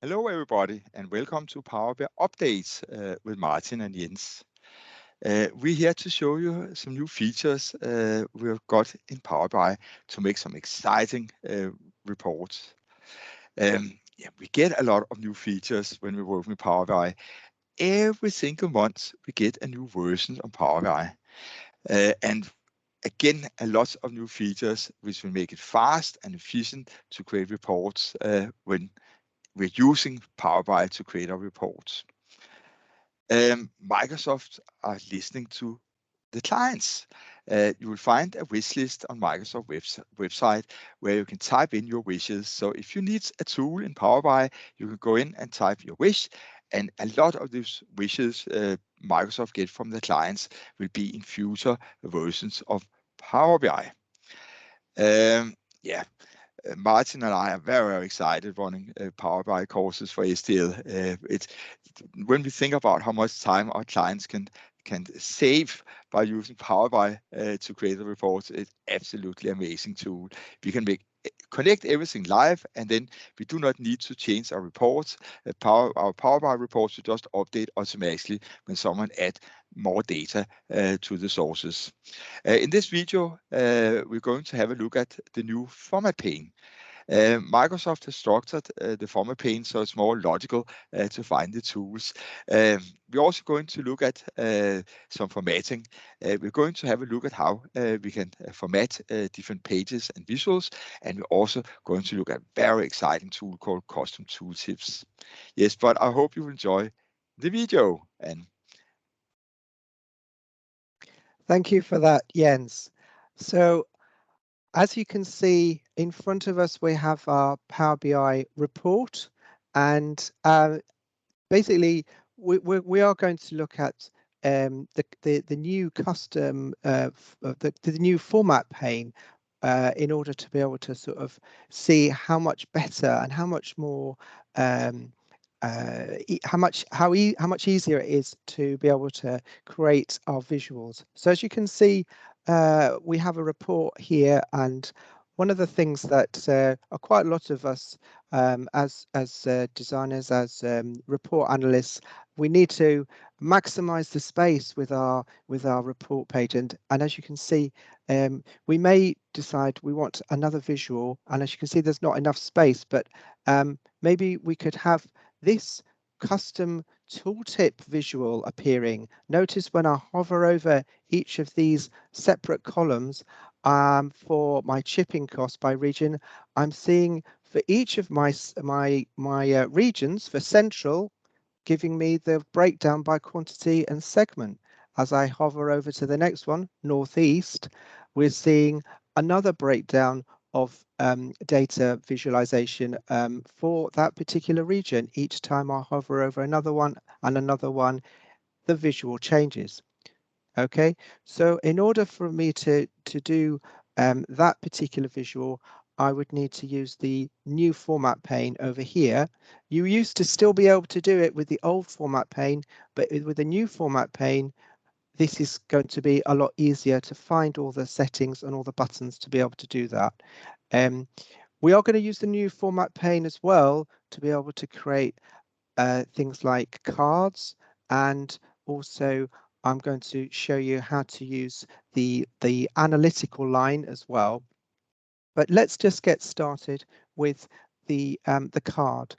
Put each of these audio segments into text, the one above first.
Hello, everybody, and welcome to Power BI Updates with Martin and Jens. We're here to show you some new features we've got in Power BI to make some exciting reports. We get a lot of new features when we work with Power BI. Every single month, we get a new version of Power BI. And again, a lot of new features which will make it fast and efficient to create reports when we're using Power BI to create our reports. Microsoft are listening to the clients. You will find a wish list on Microsoft website where you can type in your wishes. So if you need a tool in Power BI, you can go in and type your wish. And a lot of these wishes Microsoft get from the clients will be in future versions of Power BI. Yeah, Martin and I are very excited running Power BI courses for STL. It's when we think about how much time our clients can save by using Power BI to create the reports, it's absolutely amazing tool. We can connect everything live, and then we do not need to change our reports. Our Power BI reports will just update automatically when someone add more data to the sources. In this video, we're going to have a look at the new format pane. Microsoft has structured the format pane so it's more logical to find the tools. We're also going to look at some formatting. We're going to have a look at how we can format different pages and visuals, and we're also going to look at a very exciting tool called Custom Tooltips. Yes, but I hope you enjoy the video. And Thank you for that, Jens. So as you can see in front of us, we have our Power BI report, and basically we are going to look at the new custom the new format pane in order to be able to sort of see how much better and how much more how much easier it is to be able to create our visuals. So as you can see, we have a report here, and one of the things that are quite a lot of us as designers, as report analysts, we need to maximize the space with our report page, and as you can see, we may decide we want another visual, and as you can see, there's not enough space, but maybe we could have this custom tooltip visual appearing. Notice when I hover over each of these separate columns for my chipping cost by region, I'm seeing for each of my regions, for central, giving me the breakdown by quantity and segment. As I hover over to the next one, northeast, we're seeing another breakdown of data visualization for that particular region. Each time I hover over another one and another one, the visual changes. Okay, so in order for me to do that particular visual, I would need to use the new format pane over here. You used to still be able to do it with the old format pane, but with the new format pane, this is going to be a lot easier to find all the settings and all the buttons to be able to do that. We are going to use the new format pane as well to be able to create things like cards, and also I'm going to show you how to use the analytical line as well. But let's just get started with the card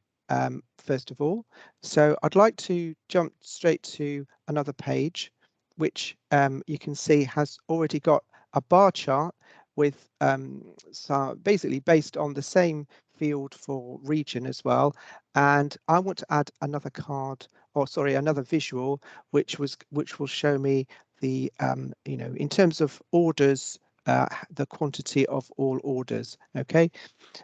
first of all. So I'd like to jump straight to another page, which you can see has already got a bar chart with so basically based on the same field for region as well. And I want to add another card, or sorry, another visual, which will show me the in terms of orders, the quantity of all orders. Okay,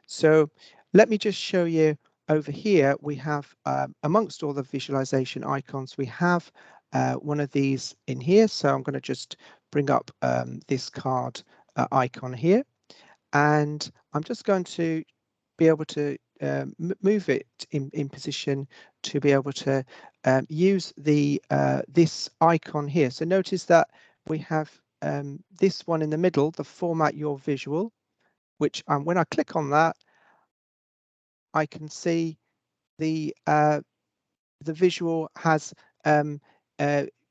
so let me just show you over here. We have amongst all the visualization icons, we have one of these in here. So I'm going to just bring up this card icon here, and I'm just going to be able to move it in position to be able to use the this icon here. So notice that we have this one in the middle, the format your visual, which when I click on that, I can see the visual has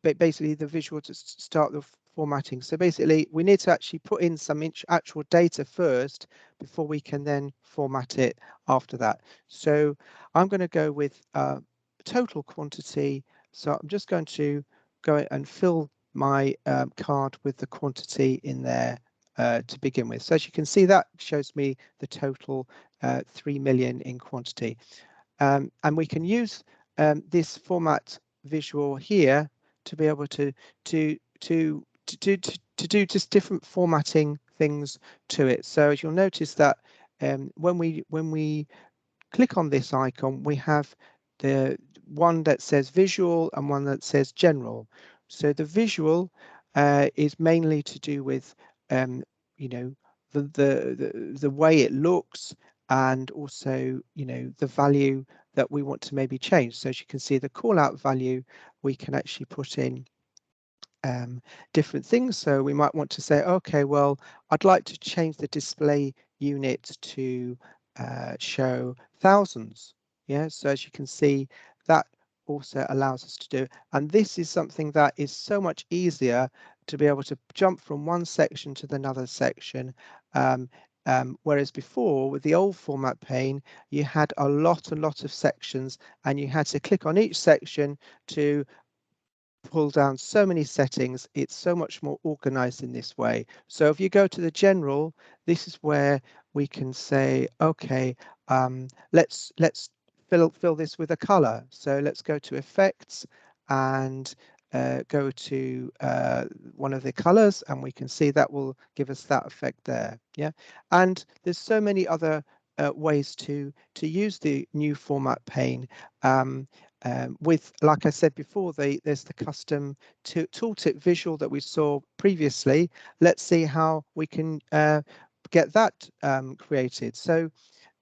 basically the visual to start the formatting. So basically we need to actually put in some actual data first before we can then format it after that. So I'm going to go with total quantity. So I'm just going to go and fill my card with the quantity in there to begin with. So as you can see, that shows me the total 3 million in quantity. And we can use this format visual here to be able to do just different formatting things to it. So as you'll notice that when we click on this icon, we have the one that says visual and one that says general. So the visual is mainly to do with you know, the way it looks, and also, you know, the value that we want to maybe change. So as you can see, the call out value, we can actually put in different things. So we might want to say, okay, well, I'd like to change the display unit to show thousands. Yeah, so as you can see, that also allows us to do. And this is something that is so much easier to be able to jump from one section to another section. Whereas before, with the old format pane, you had a lot of sections, and you had to click on each section to pull down so many settings. It's so much more organized in this way. So if you go to the general, this is where we can say, okay, let's fill this with a color. So let's go to effects and go to one of the colors, and we can see that will give us that effect there. Yeah, and there's so many other ways to use the new format pane. With, like I said before, there's the custom tooltip visual that we saw previously. Let's see how we can get that created. So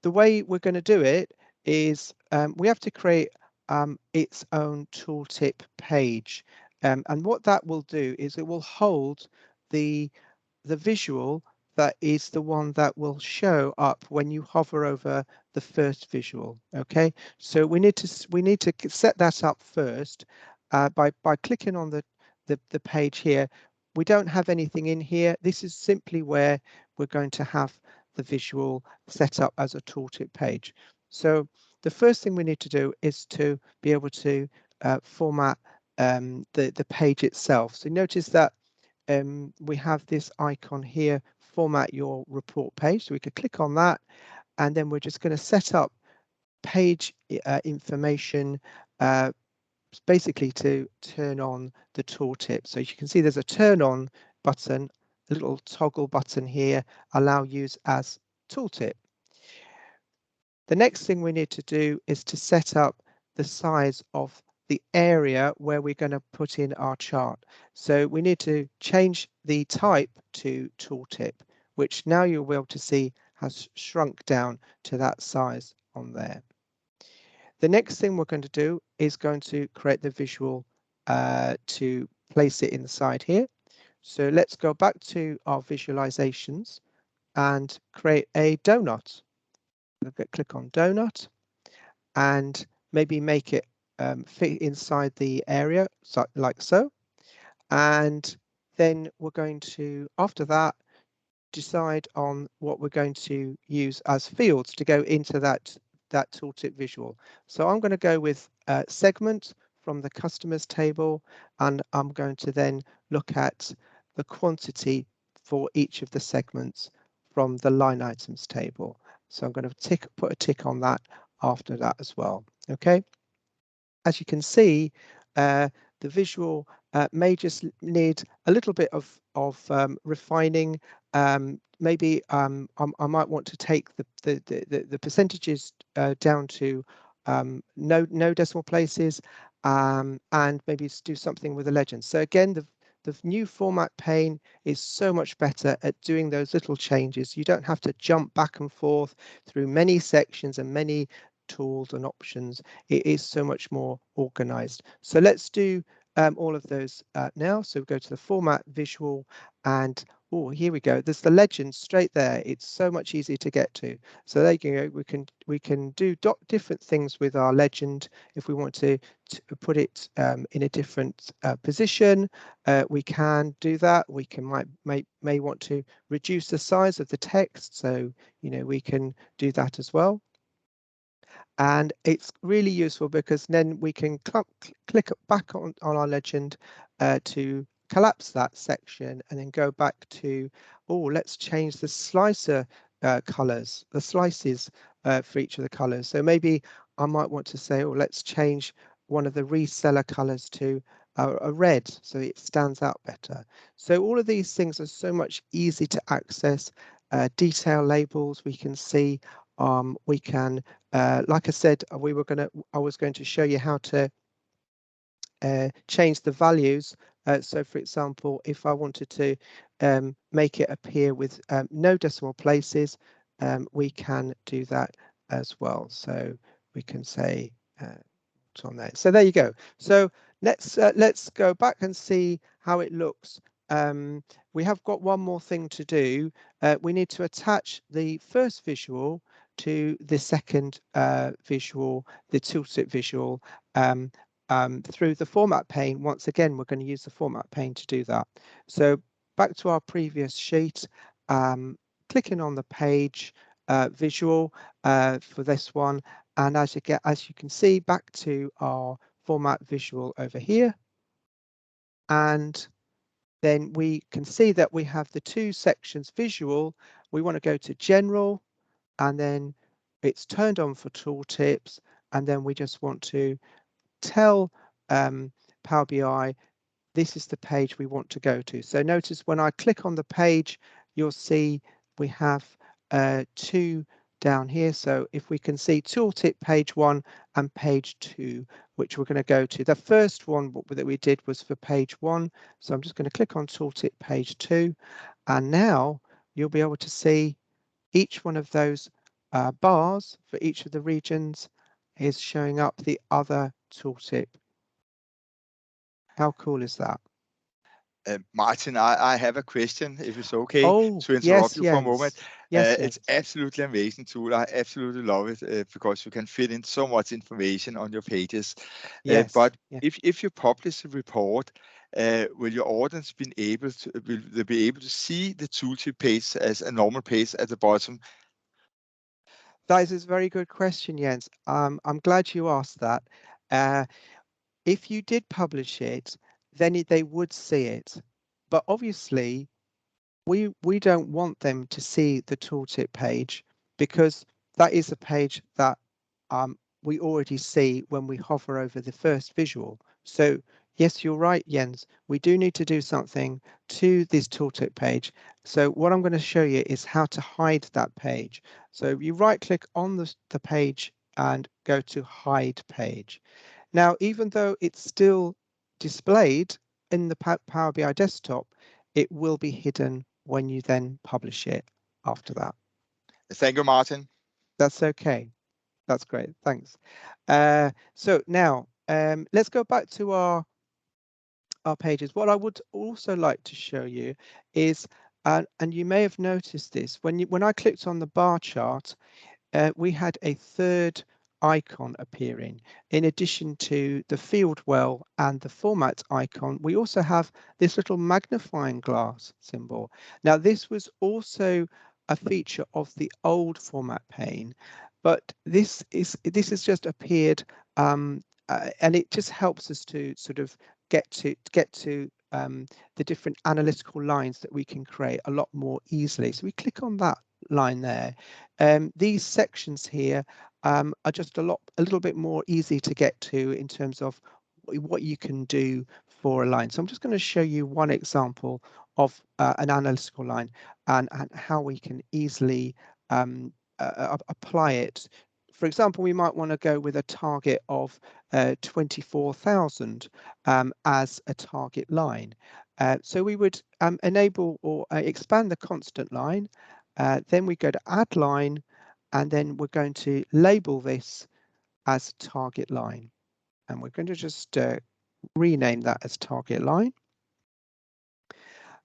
the way we're going to do it is we have to create its own tooltip page. And what that will do is it will hold the visual that is the one that will show up when you hover over the first visual. Okay, so we need to set that up first by clicking on the page here. We don't have anything in here. This is simply where we're going to have the visual set up as a tooltip page. So the first thing we need to do is to be able to format the page itself. So notice that we have this icon here, format your report page. So we could click on that, and then we're just going to set up page information basically to turn on the tooltip. So you can see there's a turn on button, a little toggle button here, allow use as tooltip. The next thing we need to do is to set up the size of the area where we're going to put in our chart. So we need to change the type to tooltip, which now you'll be able to see has shrunk down to that size on there. The next thing we're going to do is going to create the visual to place it inside here. So let's go back to our visualizations and create a donut. Click on donut and maybe make it fit inside the area, so, like so. And then we're going to, after that, decide on what we're going to use as fields to go into that tooltip visual. So I'm going to go with segment from the customers table, and I'm going to then look at the quantity for each of the segments from the line items table. So I'm going to put a tick on that after that as well. Okay. As you can see, the visual may just need a little bit of refining. Maybe I might want to take the percentages down to no decimal places, and maybe do something with the legend. So again, the new format pane is so much better at doing those little changes. You don't have to jump back and forth through many sections and many tools and options. It is so much more organized. So let's do all of those now. So we go to the format visual, and Oh, here we go. There's the legend straight there. It's so much easier to get to. So there you go. We can do different things with our legend. If we want to put it in a different position, we can do that. We can may want to reduce the size of the text. So we can do that as well. And it's really useful because then we can click back on our legend to collapse that section and then go back to, let's change the slicer colors, the slices for each of the colors. So maybe I might want to say, let's change one of the reseller colors to a red so it stands out better. So all of these things are so much easy to access. Detail labels we can see. We can, like I said, I was going to show you how to change the values. So for example, if I wanted to make it appear with no decimal places, we can do that as well. So we can say on there. So there you go. So let's go back and see how it looks. We have got one more thing to do. We need to attach the first visual to the second visual, the tooltip visual, through the format pane. Once again, we're going to use the format pane to do that. So back to our previous sheet, clicking on the page visual for this one, and as you can see, back to our format visual over here, and then we can see that we have the two sections visual. We want to go to general, and then it's turned on for tooltips, and then we just want to tell Power BI this is the page we want to go to. So notice when I click on the page, you'll see we have two down here. So if we can see tooltip page 1 and page 2, which we're going to go to. The first one that we did was for page 1. So I'm just going to click on tooltip page 2. And now you'll be able to see each one of those bars for each of the regions is showing up the other tooltip. How cool is that? Martin, I have a question, if it's okay to interrupt yes, you for a moment. Yes, it's absolutely amazing tool. I absolutely love it because you can fit in so much information on your pages. yes. But if you publish a report, will your audience be able to see the tooltip page as a normal page at the bottom? That is a very good question, Jens. I'm glad you asked that. If you did publish it, then they would see it. But obviously, we don't want them to see the tooltip page because that is a page that we already see when we hover over the first visual. So yes, you're right, Jens. We do need to do something to this tooltip page. So what I'm going to show you is how to hide that page. So you right click on the page and go to hide page. Now, even though it's still displayed in the Power BI desktop, it will be hidden when you then publish it after that. Thank you, Martin. That's okay. That's great. Thanks. So now let's go back to our pages. What I would also like to show you is, and you may have noticed this, when I clicked on the bar chart, we had a third icon appearing. In addition to the field well and the format icon, we also have this little magnifying glass symbol. Now, this was also a feature of the old format pane, but this has just appeared, and it just helps us to sort of get to the different analytical lines that we can create a lot more easily. So we click on that line there. These sections here are just a little bit more easy to get to in terms of what you can do for a line. So I'm just going to show you one example of an analytical line and how we can easily apply it. For example, we might want to go with a target of 24,000 as a target line. So we would enable or expand the constant line. Then we go to add line, and then we're going to label this as target line. And we're going to just rename that as target line.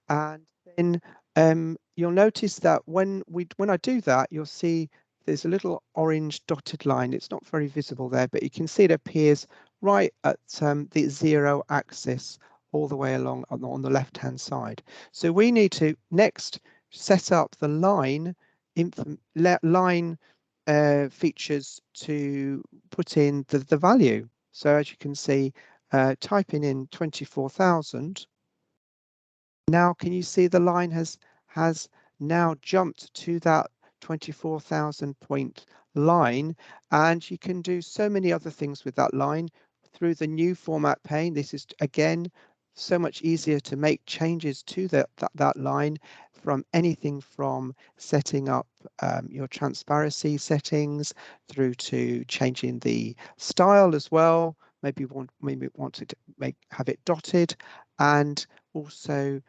And then you'll notice that when I do that, you'll see there's a little orange dotted line. It's not very visible there, but you can see it appears right at the 0 axis all the way along on the left-hand side. So we need to next set up the line features to put in the value. So as you can see, typing in 24,000. Now, can you see the line has now jumped to that 24,000 point line, and you can do so many other things with that line through the new format pane. This is again so much easier to make changes to that line, from anything from setting up your transparency settings through to changing the style as well. Maybe want to have it dotted, and also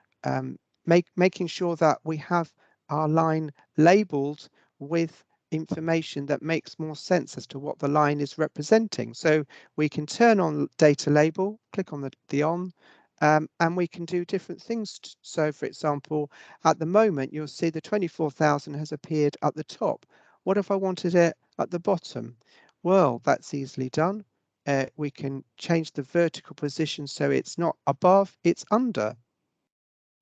making sure that we have our line labeled with information that makes more sense as to what the line is representing. So we can turn on data label, click on the on, and we can do different things. So for example, at the moment, you'll see the 24,000 has appeared at the top. What if I wanted it at the bottom? Well, that's easily done. We can change the vertical position so it's not above, it's under.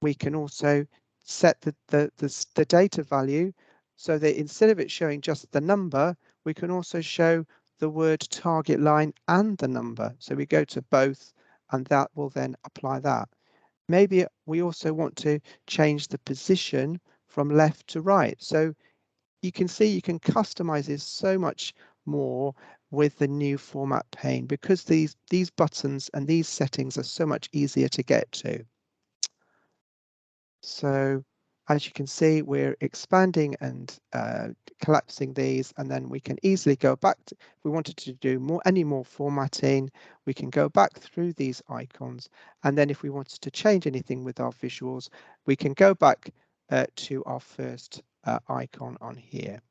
We can also set the data value so that instead of it showing just the number, we can also show the word target line and the number. So we go to both, and that will then apply that. Maybe we also want to change the position from left to right. So you can see you can customize this so much more with the new format pane, because these buttons and these settings are so much easier to get to. So as you can see, we're expanding and collapsing these, and then we can easily go back to, if we wanted to do any more formatting, we can go back through these icons, and then if we wanted to change anything with our visuals, we can go back to our first icon on here.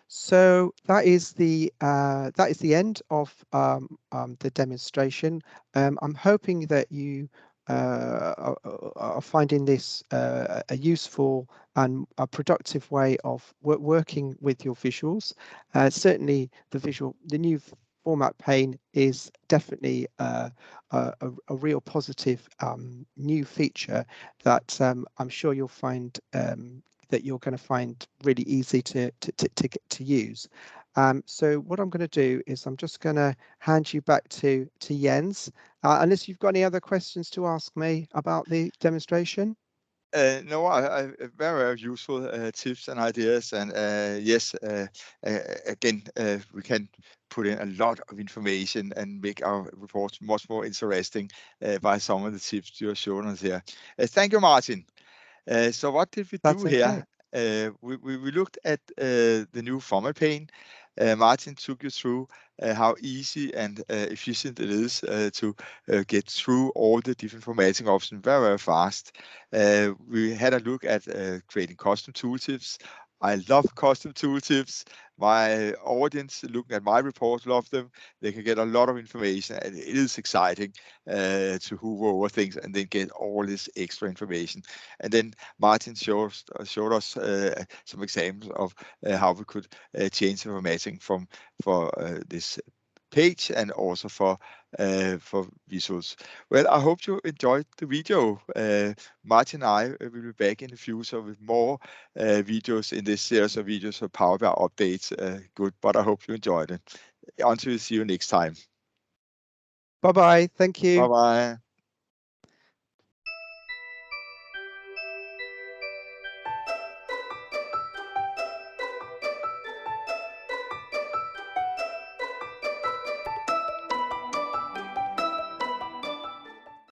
So that is the end of the demonstration. I'm hoping that you are finding this a useful and a productive way of working with your visuals. Certainly, the new format pane is definitely a real positive new feature that I'm sure you'll find that you're going to find really easy to use. So what I'm going to do is I'm just going to hand you back to Jens, unless you've got any other questions to ask me about the demonstration. No, I very useful tips and ideas, and yes, again, we can put in a lot of information and make our reports much more interesting by some of the tips you have shown us here. Thank you, Martin. So what did we do here? We looked at the new format pane. Martin took you through how easy and efficient it is to get through all the different formatting options very, very fast. We had a look at creating custom tooltips. I love custom tooltips. My audience looking at my report love them. They can get a lot of information, and it is exciting to hover over things and then get all this extra information. And then Martin showed us some examples of how we could change the formatting for this page and also for visuals. Well, I hope you enjoyed the video. Martin and I will be back in the future with more videos in this series of videos for Power BI updates. Good, but I hope you enjoyed it. Until we see you next time. Bye-bye. Thank you. Bye-bye.